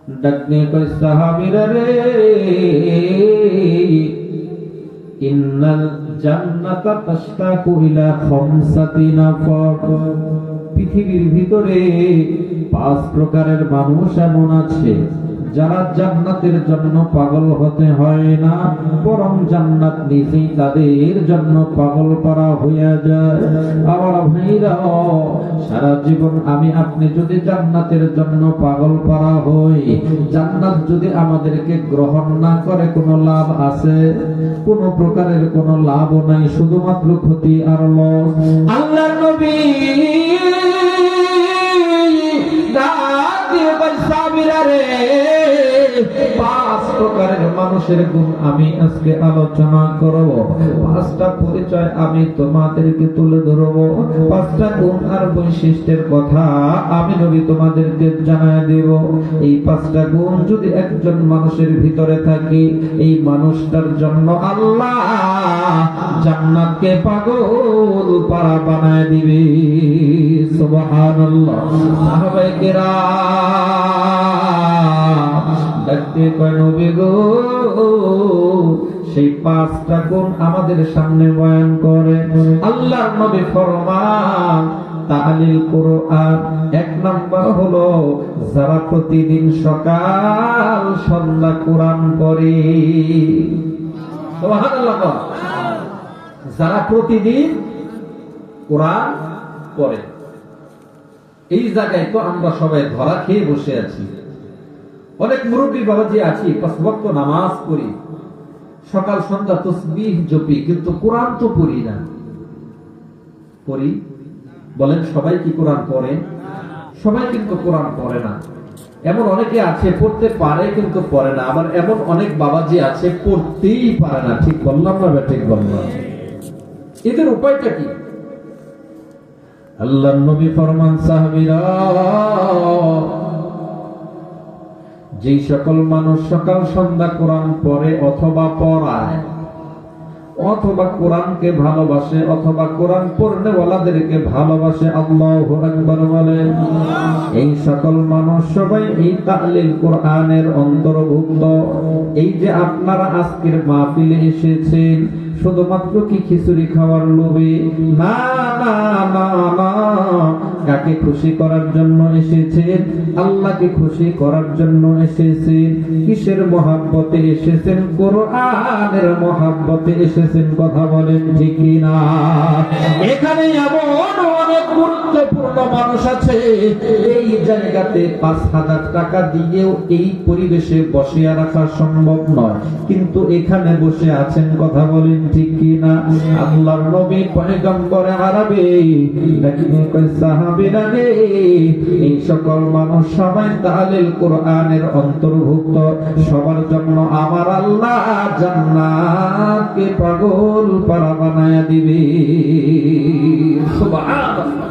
ডাকনে কই সাহাবীরা রে, ইন্নাল জান্নাতা তাশতাকু ইলা খামসাতি নাফর। পৃথিবীর ভিতরে 5 প্রকারের মানুষ এমন আছে যারা জান্নাতের জন্য পাগল হতে হয় না, বরং জান্নাত নিজেই তাদের জন্য পাগল করা হইয়া যায়। আমার ভাইরা, সারা জীবন আমি আপনি যদি জান্নাতের জন্য পাগল করা হই, জান্নাত যদি আমাদেরকে গ্রহণ না করে কোনো লাভ আছে? কোনো প্রকারের কোনো লাভও নাই, শুধুমাত্র ক্ষতি আর লস। আল্লাহর নবী পাঁচ প্রকারের মানুষের গুণ আমি আজকে আলোচনা করব। 5টা পরিচয় আমি তোমাদেরকে তুলে ধরব। 5টা গুণ আর বৈশিষ্ট্যের কথা আমি নবী তোমাদেরকে জানায় দেব। এই 5টা গুণ যদি একজন মানুষের ভিতরে থাকে, এই মানুষটার জন্য আল্লাহ জান্নাতকে পাগল পারা বানায় দিবে। সুবহানাল্লাহ। সাহাবায়ে কেরাম ডাকতে কয় নবী গো, সেই 5টা গুণ আমাদের সামনে বয়ান করে। আল্লাহর নবী ফরমান তাহলিল কোরআন। 1 নাম্বার হলো যারা প্রতিদিন সকাল সন্ধ্যা কোরআন পড়ে। সুবহানাল্লাহ। যারা প্রতিদিন কোরআন পড়ে। এই জায়গায় তো আমরা সবাই ধরা খেয়ে বসে আছি। অনেক মুরব্বী বাবাজি আছি, 5 ওয়াক্ত নামাজ পড়ি, সকাল সন্ধ্যা তাসবিহ জপি, কিন্তু কোরআন তো পড়ি না। পড়ি? বলেন সবাই কি কোরআন পড়ে? সবাই কিন্তু কোরআন পড়ে না। এমন অনেকে আছে পড়তে পারে কিন্তু পড়ে না। আবার এমন অনেক বাবাজি আছে পড়তেই পারে না। ঠিক বললাম না? ঠিক বললাম। এদের উপায়টা কি? আল্লাহর নবী ফরমান সাহাবীরা, যেই সকল মানুষ সকাল সন্ধ্যা কোরআন পড়ে অথবা পড়ায়, অথবা কোরআনকে ভালোবাসে, অথবা কোরআন পড়নেওয়ালাদেরকে ভালোবাসে, আল্লাহু আকবার বলেন, এই সকল মানুষ সবাই এই তাহলিল কোরআনের অন্তর্ভুক্ত। এই যে আপনারা আজকের মাহফিলে এসেছেন, শুধুমাত্র কি খিচুড়ি খাওয়ার লোভে? না না না না। কাকে খুশি করার জন্য এসেছেন? আল্লাহকে খুশি করার জন্য এসেছেন। কিসের মহাব্বতে এসেছেন? কোরআনের মহাব্বতে এসেছেন। কথা বলেন ঠিক কিনা? এখানে এমন অনেক গুরুত্বপূর্ণ মানুষ আছে, এই জায়গাতে 5,000 টাকা দিয়েও এই পরিবেশে বসে রাখা সম্ভব নয়, কিন্তু এখানে বসে আছেন। কথা বলেন ঠিক কিনা? আল্লাহর নবী পয়গম্বর আরবে সাহাবীরা রে, এই সকল মানুষ সবাই তাহলিল কোরআনের অন্তর্ভুক্ত। সবার জন্য আমার আল্লাহ জান্নাতকে পাগল পারা বানায়া দিবে। সুবহানাল্লাহ।